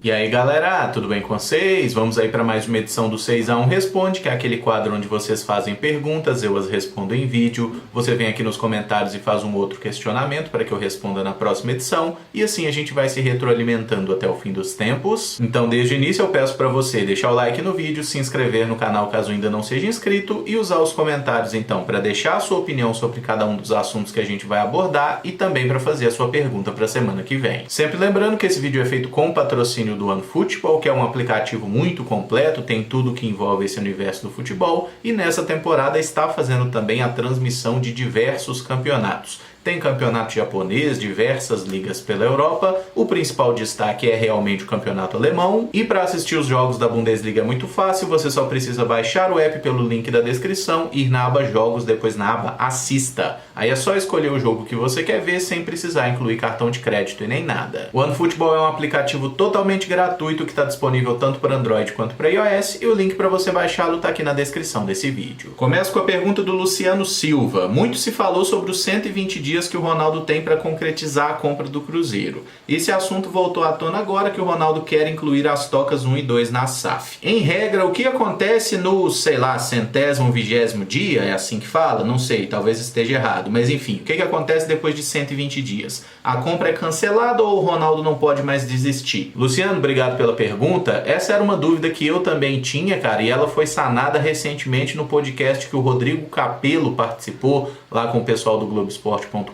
E aí galera, tudo bem com vocês? Vamos aí para mais uma edição do 6x1 Responde, que é aquele quadro onde vocês fazem perguntas, eu as respondo em vídeo, você vem aqui nos comentários e faz um outro questionamento para que eu responda na próxima edição, e assim a gente vai se retroalimentando até o fim dos tempos. Então desde o início eu peço para você deixar o like no vídeo, se inscrever no canal caso ainda não seja inscrito e usar os comentários então para deixar a sua opinião sobre cada um dos assuntos que a gente vai abordar e também para fazer a sua pergunta para a semana que vem. Sempre lembrando que esse vídeo é feito com patrocínio do OneFootball, que é um aplicativo muito completo, tem tudo que envolve esse universo do futebol e nessa temporada está fazendo também a transmissão de diversos campeonatos. Tem campeonato japonês, diversas ligas pela Europa, o principal destaque é realmente o campeonato alemão, e para assistir os jogos da Bundesliga é muito fácil, você só precisa baixar o app pelo link da descrição, ir na aba Jogos, depois na aba Assista. Aí é só escolher o jogo que você quer ver sem precisar incluir cartão de crédito e nem nada. O OneFootball é um aplicativo totalmente gratuito que está disponível tanto para Android quanto para iOS, e o link para você baixá-lo está aqui na descrição desse vídeo. Começo com a pergunta do Luciano Silva. Muito se falou sobre os 120 dias que o Ronaldo tem para concretizar a compra do Cruzeiro. Esse assunto voltou à tona agora que o Ronaldo quer incluir as tocas 1 e 2 na SAF. Em regra, o que acontece no, sei lá, 100º, 20º dia, é assim que fala? Não sei, talvez esteja errado, mas enfim, o que acontece depois de 120 dias? A compra é cancelada ou o Ronaldo não pode mais desistir? Luciano, obrigado pela pergunta. Essa era uma dúvida que eu também tinha, cara, e ela foi sanada recentemente no podcast que o Rodrigo Capello participou lá com o pessoal do Globoesporte.com,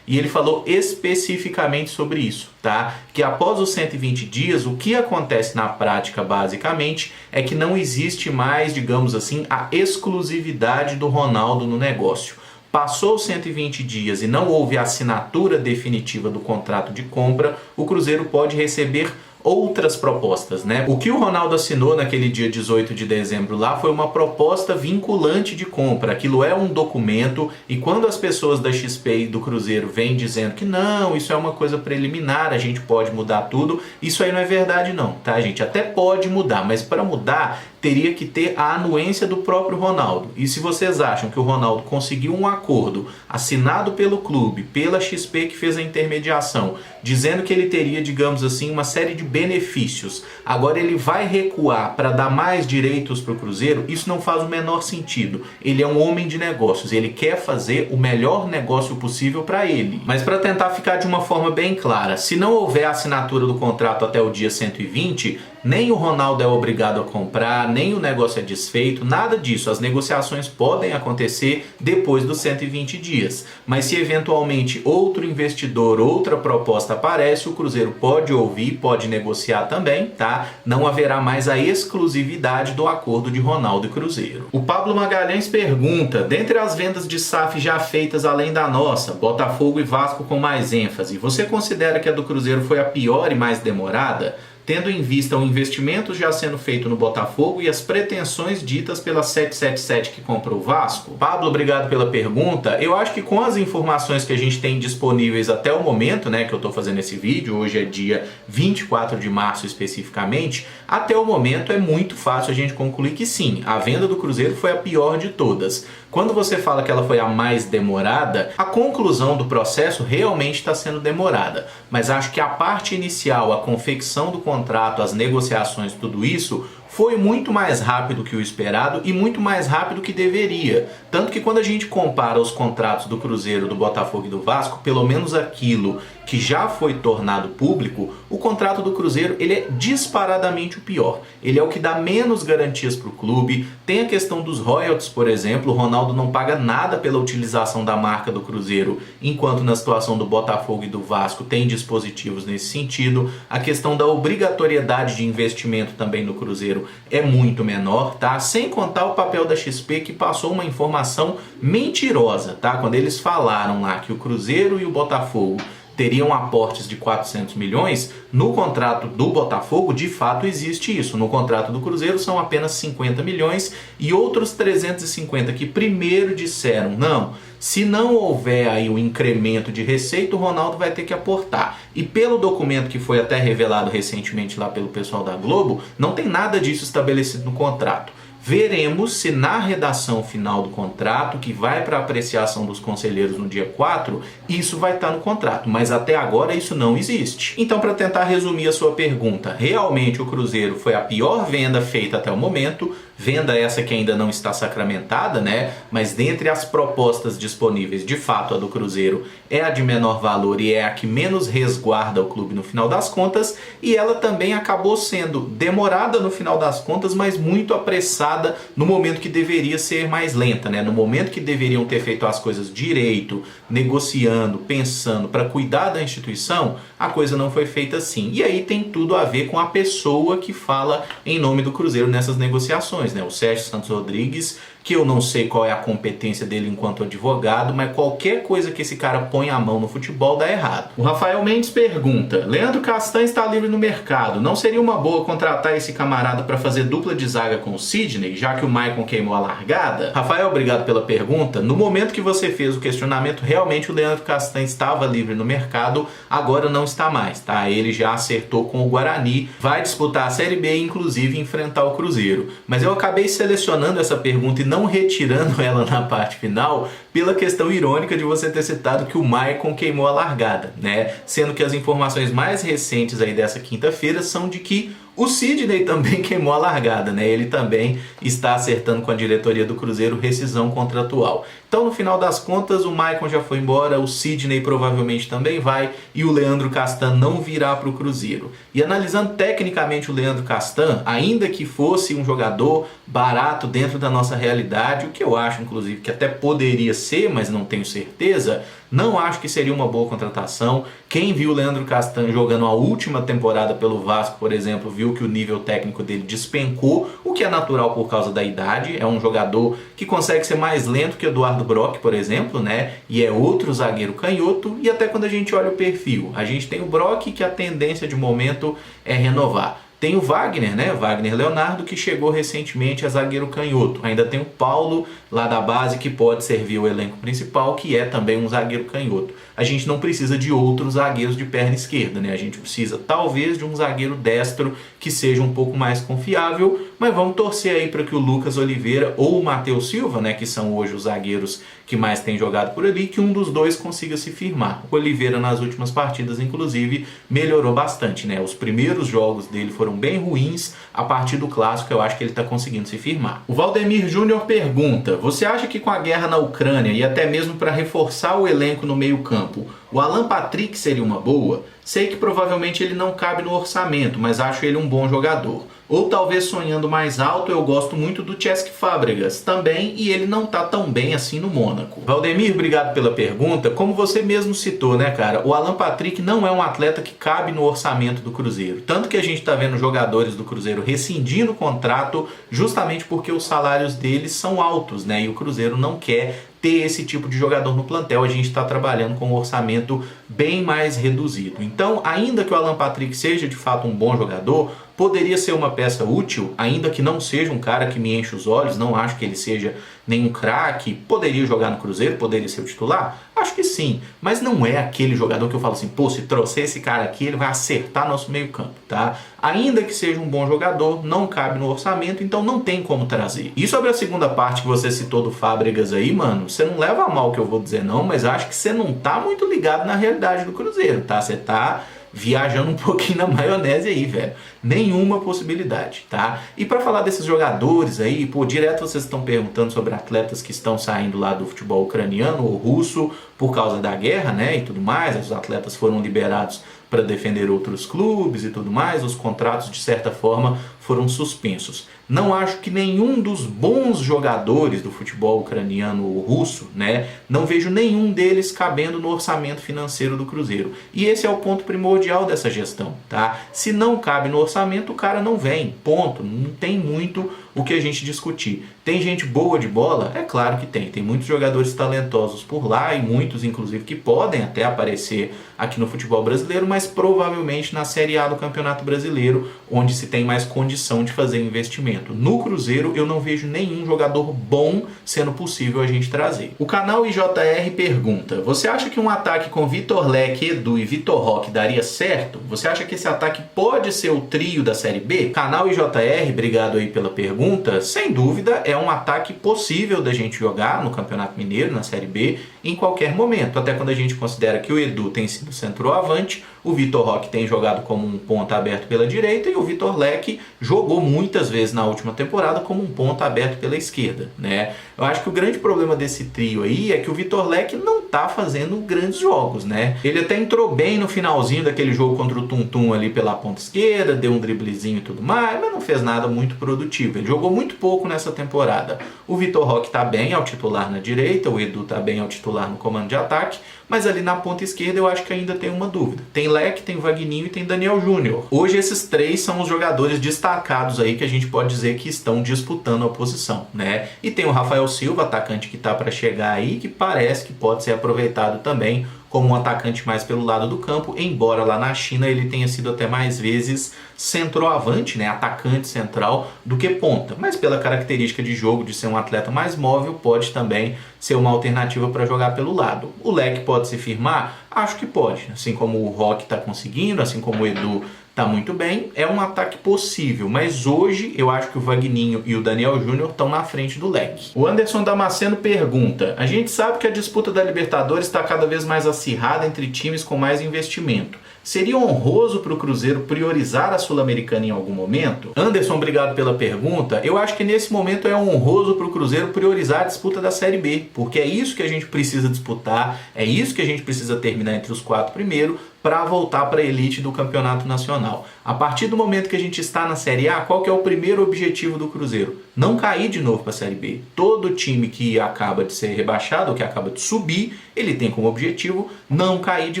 e ele falou especificamente sobre isso, tá? Que após os 120 dias, o que acontece na prática, basicamente, é que não existe mais, digamos assim, a exclusividade do Ronaldo no negócio. Passou os 120 dias e não houve a assinatura definitiva do contrato de compra, o Cruzeiro pode receber outras propostas, né? O que o Ronaldo assinou naquele dia 18 de dezembro lá foi uma proposta vinculante de compra. Aquilo é um documento e quando as pessoas da XP e do Cruzeiro vêm dizendo que não, isso é uma coisa preliminar, a gente pode mudar tudo, isso aí não é verdade não, tá, gente? Até pode mudar, mas para mudar teria que ter a anuência do próprio Ronaldo. E se vocês acham que o Ronaldo conseguiu um acordo assinado pelo clube, pela XP que fez a intermediação, dizendo que ele teria, digamos assim, uma série de benefícios, agora ele vai recuar para dar mais direitos para o Cruzeiro, isso não faz o menor sentido. Ele é um homem de negócios, ele quer fazer o melhor negócio possível para ele. Mas para tentar ficar de uma forma bem clara, se não houver a assinatura do contrato até o dia 120, nem o Ronaldo é obrigado a comprar, nem o negócio é desfeito, nada disso. As negociações podem acontecer depois dos 120 dias. Mas se eventualmente outro investidor, outra proposta aparece, o Cruzeiro pode ouvir, pode negociar também, tá? Não haverá mais a exclusividade do acordo de Ronaldo e Cruzeiro. O Pablo Magalhães pergunta, dentre as vendas de SAF já feitas além da nossa, Botafogo e Vasco com mais ênfase, você considera que a do Cruzeiro foi a pior e mais demorada? Tendo em vista o investimento já sendo feito no Botafogo e as pretensões ditas pela 777 que comprou o Vasco? Pablo, obrigado pela pergunta. Eu acho que com as informações que a gente tem disponíveis até o momento, né, que eu estou fazendo esse vídeo, hoje é dia 24 de março especificamente, até o momento é muito fácil a gente concluir que sim, a venda do Cruzeiro foi a pior de todas. Quando você fala que ela foi a mais demorada, a conclusão do processo realmente está sendo demorada. Mas acho que a parte inicial, a confecção do contrato, as negociações, tudo isso, foi muito mais rápido que o esperado e muito mais rápido que deveria. Tanto que quando a gente compara os contratos do Cruzeiro, do Botafogo e do Vasco, pelo menos aquilo que já foi tornado público, o contrato do Cruzeiro ele é disparadamente o pior. Ele é o que dá menos garantias para o clube. Tem a questão dos royalties, por exemplo. O Ronaldo não paga nada pela utilização da marca do Cruzeiro, enquanto na situação do Botafogo e do Vasco tem dispositivos nesse sentido. A questão da obrigatoriedade de investimento também no Cruzeiro é muito menor, tá? Sem contar o papel da XP que passou uma informação mentirosa, tá? Quando eles falaram lá que o Cruzeiro e o Botafogo teriam aportes de 400 milhões, no contrato do Botafogo de fato existe isso. No contrato do Cruzeiro são apenas 50 milhões e outros 350 que primeiro disseram, não, se não houver aí um incremento de receita, o Ronaldo vai ter que aportar. E pelo documento que foi até revelado recentemente lá pelo pessoal da Globo, não tem nada disso estabelecido no contrato. Veremos se na redação final do contrato, que vai para apreciação dos conselheiros no dia 4, isso vai estar no contrato, mas até agora isso não existe. Então, para tentar resumir a sua pergunta, realmente o Cruzeiro foi a pior venda feita até o momento, venda essa que ainda não está sacramentada, né? Mas dentre as propostas disponíveis, de fato a do Cruzeiro é a de menor valor e é a que menos resguarda o clube no final das contas, e ela também acabou sendo demorada no final das contas, mas muito apressada no momento que deveria ser mais lenta, né? No momento que deveriam ter feito as coisas direito, negociando, pensando para cuidar da instituição, a coisa não foi feita assim. E aí tem tudo a ver com a pessoa que fala em nome do Cruzeiro nessas negociações, né? O Sérgio Santos Rodrigues, que eu não sei qual é a competência dele enquanto advogado, mas qualquer coisa que esse cara põe a mão no futebol dá errado. O Rafael Mendes pergunta: Leandro Castan está livre no mercado, não seria uma boa contratar esse camarada para fazer dupla de zaga com o Sidney, já que o Maicon queimou a largada? Rafael, obrigado pela pergunta. No momento que você fez o questionamento, realmente o Leandro Castan estava livre no mercado, agora não está mais, tá? Ele já acertou com o Guarani, vai disputar a Série B e inclusive enfrentar o Cruzeiro. Mas eu acabei selecionando essa pergunta e não retirando ela na parte final pela questão irônica de você ter citado que o Maicon queimou a largada, né? Sendo que as informações mais recentes aí dessa quinta-feira são de que o Sidney também queimou a largada, né? Ele também está acertando com a diretoria do Cruzeiro rescisão contratual. Então, no final das contas, o Maicon já foi embora, o Sidney provavelmente também vai e o Leandro Castan não virá para o Cruzeiro. E analisando tecnicamente o Leandro Castan, ainda que fosse um jogador barato dentro da nossa realidade, o que eu acho, inclusive, que até poderia ser, mas não tenho certeza, não acho que seria uma boa contratação. Quem viu o Leandro Castan jogando a última temporada pelo Vasco, por exemplo, viu que o nível técnico dele despencou, o que é natural por causa da idade. É um jogador que consegue ser mais lento que Eduardo Brock, por exemplo, né? E é outro zagueiro canhoto. E até quando a gente olha o perfil, a gente tem o Brock, que a tendência de momento é renovar. Tem o Wagner, né? Wagner Leonardo, que chegou recentemente a zagueiro canhoto. Ainda tem o Paulo, lá da base, que pode servir o elenco principal, que é também um zagueiro canhoto. A gente não precisa de outros zagueiros de perna esquerda, né? A gente precisa talvez de um zagueiro destro que seja um pouco mais confiável, mas vamos torcer aí para que o Lucas Oliveira ou o Matheus Silva, né, que são hoje os zagueiros que mais têm jogado por ali, que um dos dois consiga se firmar. O Oliveira nas últimas partidas, inclusive, melhorou bastante, né? Os primeiros jogos dele foram bem ruins, a partir do clássico eu acho que ele está conseguindo se firmar. O Valdemir Júnior pergunta: você acha que com a guerra na Ucrânia e até mesmo para reforçar o elenco no meio-campo, o Alan Patrick seria uma boa? Sei que provavelmente ele não cabe no orçamento, mas acho ele um bom jogador. Ou talvez sonhando mais alto, eu gosto muito do Cesc Fábregas também, e ele não tá tão bem assim no Mônaco. Valdemir, obrigado pela pergunta. Como você mesmo citou, né, cara, o Alan Patrick não é um atleta que cabe no orçamento do Cruzeiro. Tanto que a gente tá vendo jogadores do Cruzeiro rescindindo o contrato justamente porque os salários deles são altos, né, e o Cruzeiro não quer ter esse tipo de jogador no plantel. A gente está trabalhando com um orçamento bem mais reduzido. Então, ainda que o Alan Patrick seja de fato um bom jogador, poderia ser uma peça útil, ainda que não seja um cara que me enche os olhos, não acho que ele seja nenhum craque, poderia jogar no Cruzeiro, poderia ser o titular? Acho que sim, mas não é aquele jogador que eu falo assim, pô, se trouxer esse cara aqui, ele vai acertar nosso meio campo, tá? Ainda que seja um bom jogador, não cabe no orçamento, então não tem como trazer. E sobre a segunda parte que você citou do Fábregas aí, mano, você não leva a mal o que eu vou dizer não, mas acho que você não tá muito ligado na realidade do Cruzeiro, tá? Você tá viajando um pouquinho na maionese aí, velho. Nenhuma possibilidade, tá? E para falar desses jogadores aí, pô, direto vocês estão perguntando sobre atletas que estão saindo lá do futebol ucraniano ou russo por causa da guerra, né, e tudo mais. Os atletas foram liberados para defender outros clubes e tudo mais. Os contratos, de certa forma, foram suspensos. Não acho que nenhum dos bons jogadores do futebol ucraniano ou russo, né, não vejo nenhum deles cabendo no orçamento financeiro do Cruzeiro. E esse é o ponto primordial dessa gestão, tá? Se não cabe no orçamento, o cara não vem, ponto. Não tem muito o que a gente discutir. Tem gente boa de bola? É claro que tem. Tem muitos jogadores talentosos por lá e muitos, inclusive, que podem até aparecer aqui no futebol brasileiro, mas provavelmente na Série A do Campeonato Brasileiro, onde se tem mais condição de fazer investimento. No Cruzeiro, eu não vejo nenhum jogador bom sendo possível a gente trazer. O canal IJR pergunta: você acha que um ataque com Vitor Leque, Edu e Vitor Roque daria certo? Você acha que esse ataque pode ser o trio da Série B? Canal IJR, obrigado aí pela pergunta. pergunta, sem dúvida é um ataque possível da gente jogar no Campeonato Mineiro, na Série B, em qualquer momento. Até quando a gente considera que o Edu tem sido centroavante, o Vitor Roque tem jogado como um ponta aberto pela direita e o Vitor Leque jogou muitas vezes na última temporada como um ponta aberto pela esquerda, né? Eu acho que o grande problema desse trio aí é que o Vitor Leque não tá fazendo grandes jogos, né? Ele até entrou bem no finalzinho daquele jogo contra o Tum Tum ali pela ponta esquerda, deu um driblezinho e tudo mais, mas não fez nada muito produtivo. Ele jogou muito pouco nessa temporada. O Vitor Roque tá bem ao titular na direita, o Edu tá bem ao titular no comando de ataque, mas ali na ponta esquerda eu acho que ainda tem uma dúvida. Tem Leque, tem Vagninho e tem Daniel Júnior. Hoje esses três são os jogadores destacados aí que a gente pode dizer que estão disputando a posição, né? E tem o Rafael Silva, atacante que tá para chegar aí, que parece que pode ser aproveitado também como um atacante mais pelo lado do campo, embora lá na China ele tenha sido até mais vezes centroavante, né, atacante central, do que ponta. Mas pela característica de jogo, de ser um atleta mais móvel, pode também ser uma alternativa para jogar pelo lado. O Leque pode se firmar? Acho que pode. Assim como o Roque está conseguindo, assim como o Edu tá muito bem, é um ataque possível, mas hoje eu acho que o Vagninho e o Daniel Júnior estão na frente do Leque. O Anderson Damasceno pergunta: a gente sabe que a disputa da Libertadores está cada vez mais acirrada entre times com mais investimento. Seria honroso para o Cruzeiro priorizar a Sul-Americana em algum momento? Anderson, obrigado pela pergunta. Eu acho que nesse momento é honroso para o Cruzeiro priorizar a disputa da Série B, porque é isso que a gente precisa disputar, é isso que a gente precisa terminar entre os 4 primeiros para voltar para a elite do Campeonato Nacional. A partir do momento que a gente está na Série A, qual que é o primeiro objetivo do Cruzeiro? Não cair de novo para a Série B. Todo time que acaba de ser rebaixado, ou que acaba de subir, ele tem como objetivo não cair de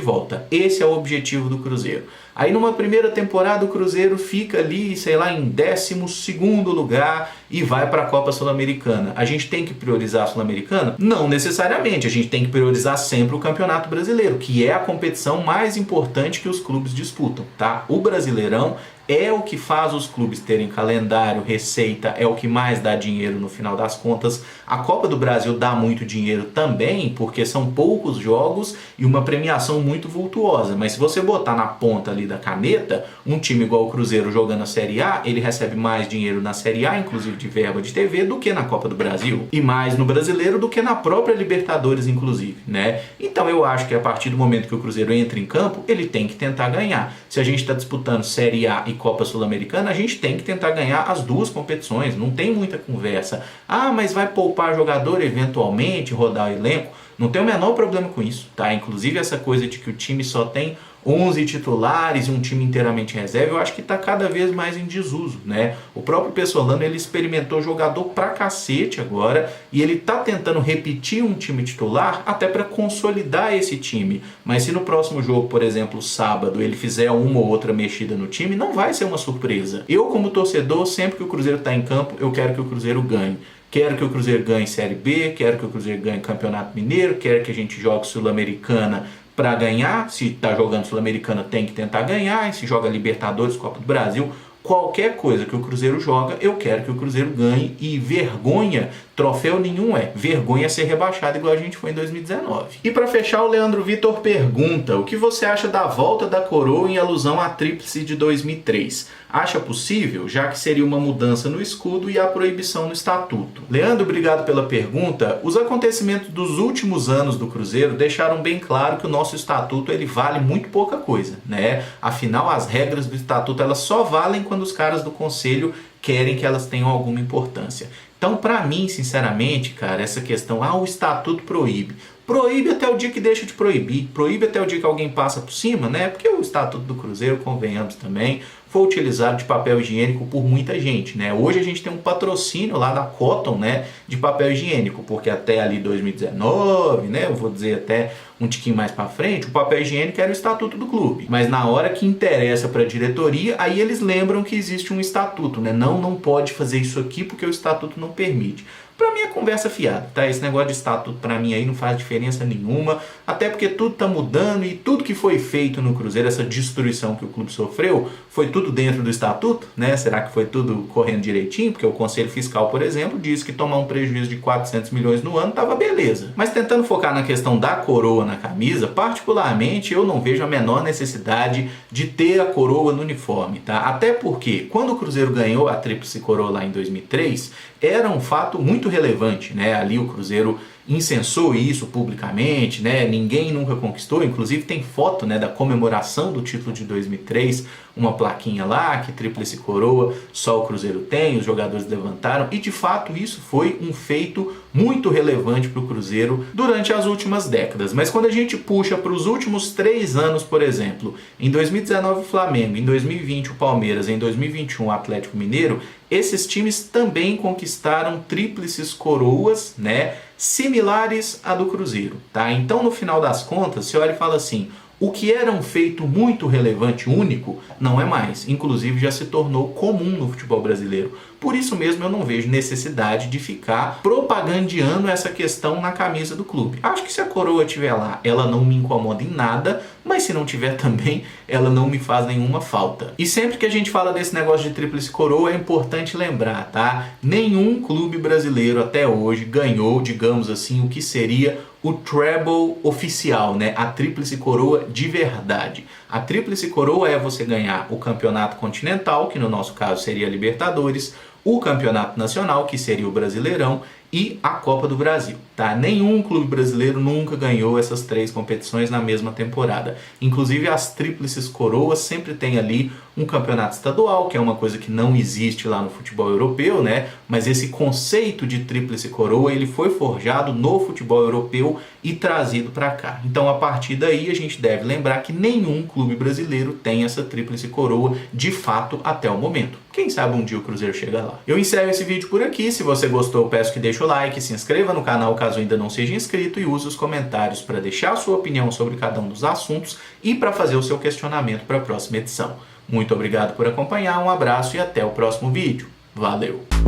volta. Esse é o objetivo do Cruzeiro. Aí numa primeira temporada o Cruzeiro fica ali, sei lá, em 12º lugar e vai para a Copa Sul-Americana. A gente tem que priorizar a Sul-Americana? Não necessariamente, a gente tem que priorizar sempre o Campeonato Brasileiro, que é a competição mais importante que os clubes disputam, tá? O Brasileirão é o que faz os clubes terem calendário, receita, é o que mais dá dinheiro no final das contas. A Copa do Brasil dá muito dinheiro também, porque são poucos jogos e uma premiação muito vultuosa. Mas se você botar na ponta ali da caneta, um time igual o Cruzeiro jogando a Série A, ele recebe mais dinheiro na Série A, inclusive de verba de TV, do que na Copa do Brasil. E mais no Brasileiro do que na própria Libertadores, inclusive, né? Então eu acho que a partir do momento que o Cruzeiro entra em campo, ele tem que tentar ganhar. Se a gente está disputando Série A e Copa Sul-Americana, a gente tem que tentar ganhar as duas competições, não tem muita conversa. Ah, mas vai poupar jogador eventualmente, rodar o elenco? Não tem o menor problema com isso, tá? Inclusive essa coisa de que o time só tem 11 titulares e um time inteiramente reserva, eu acho que está cada vez mais em desuso, né? O próprio Pessolano, ele experimentou jogador pra cacete agora e ele tá tentando repetir um time titular até para consolidar esse time. Mas se no próximo jogo, por exemplo, sábado, ele fizer uma ou outra mexida no time, não vai ser uma surpresa. Eu, como torcedor, sempre que o Cruzeiro está em campo, eu quero que o Cruzeiro ganhe. Quero que o Cruzeiro ganhe Série B, quero que o Cruzeiro ganhe Campeonato Mineiro, quero que a gente jogue Sul-Americana para ganhar. Se está jogando Sul-Americana, tem que tentar ganhar. E se joga Libertadores, Copa do Brasil, qualquer coisa que o Cruzeiro joga, eu quero que o Cruzeiro ganhe. E vergonha, troféu nenhum é. Vergonha é ser rebaixado igual a gente foi em 2019. E para fechar, o Leandro Vitor pergunta: o que você acha da volta da coroa em alusão à tríplice de 2003? Acha possível, já que seria uma mudança no escudo e a proibição no estatuto? Leandro, obrigado pela pergunta. Os acontecimentos dos últimos anos do Cruzeiro deixaram bem claro que o nosso estatuto ele vale muito pouca coisa, né? Afinal, as regras do estatuto elas só valem quando os caras do conselho querem que elas tenham alguma importância. Então, para mim, sinceramente, cara, essa questão, o estatuto proíbe. Proíbe até o dia que deixa de proibir. Proíbe até o dia que alguém passa por cima, né? Porque o estatuto do Cruzeiro, convenhamos também, foi utilizado de papel higiênico por muita gente, né? Hoje a gente tem um patrocínio lá da Cotton, né, de papel higiênico, porque até ali 2019, né, eu vou dizer até um tiquinho mais para frente, o papel higiênico era o estatuto do clube. Mas na hora que interessa para a diretoria, aí eles lembram que existe um estatuto, né? Não pode fazer isso aqui porque o estatuto não permite. Pra mim é conversa fiada, tá? Esse negócio de estatuto pra mim aí não faz diferença nenhuma, até porque tudo tá mudando e tudo que foi feito no Cruzeiro, essa destruição que o clube sofreu, foi tudo dentro do estatuto, né? Será que foi tudo correndo direitinho? Porque o Conselho Fiscal, por exemplo, disse que tomar um prejuízo de 400 milhões no ano tava beleza. Mas tentando focar na questão da coroa na camisa, particularmente eu não vejo a menor necessidade de ter a coroa no uniforme, tá? Até porque quando o Cruzeiro ganhou a tríplice coroa lá em 2003, era um fato muito relevante, né? Ali o Cruzeiro incensou isso publicamente, né? Ninguém nunca conquistou, inclusive tem foto, né, da comemoração do título de 2003, uma plaquinha lá que tríplice coroa só o Cruzeiro tem, os jogadores levantaram, e de fato isso foi um feito muito relevante para o Cruzeiro durante as últimas décadas. Mas quando a gente puxa para os últimos 3 anos, por exemplo, em 2019 o Flamengo, em 2020 o Palmeiras, em 2021 o Atlético Mineiro, esses times também conquistaram tríplices coroas, né, similares à do Cruzeiro, tá? Então, no final das contas, você olha e fala assim, o que era um feito muito relevante, único, não é mais. Inclusive, já se tornou comum no futebol brasileiro. Por isso mesmo, eu não vejo necessidade de ficar propagandeando essa questão na camisa do clube. Acho que se a coroa estiver lá, ela não me incomoda em nada, mas se não tiver também, ela não me faz nenhuma falta. E sempre que a gente fala desse negócio de tríplice coroa, é importante lembrar, tá? Nenhum clube brasileiro até hoje ganhou, digamos assim, o que seria o treble oficial, né? A tríplice coroa de verdade. A tríplice coroa é você ganhar o campeonato continental, que no nosso caso seria a Libertadores, o campeonato nacional, que seria o Brasileirão, e a Copa do Brasil, tá? Nenhum clube brasileiro nunca ganhou essas 3 competições na mesma temporada. Inclusive as tríplices coroas sempre tem ali um campeonato estadual, que é uma coisa que não existe lá no futebol europeu, né? Mas esse conceito de tríplice coroa, ele foi forjado no futebol europeu e trazido para cá. Então, a partir daí, a gente deve lembrar que nenhum clube brasileiro tem essa tríplice coroa de fato até o momento. Quem sabe um dia o Cruzeiro chega lá. Eu encerro esse vídeo por aqui. Se você gostou, peço que deixe o like, se inscreva no canal caso ainda não seja inscrito e use os comentários para deixar a sua opinião sobre cada um dos assuntos e para fazer o seu questionamento para a próxima edição. Muito obrigado por acompanhar, um abraço e até o próximo vídeo. Valeu!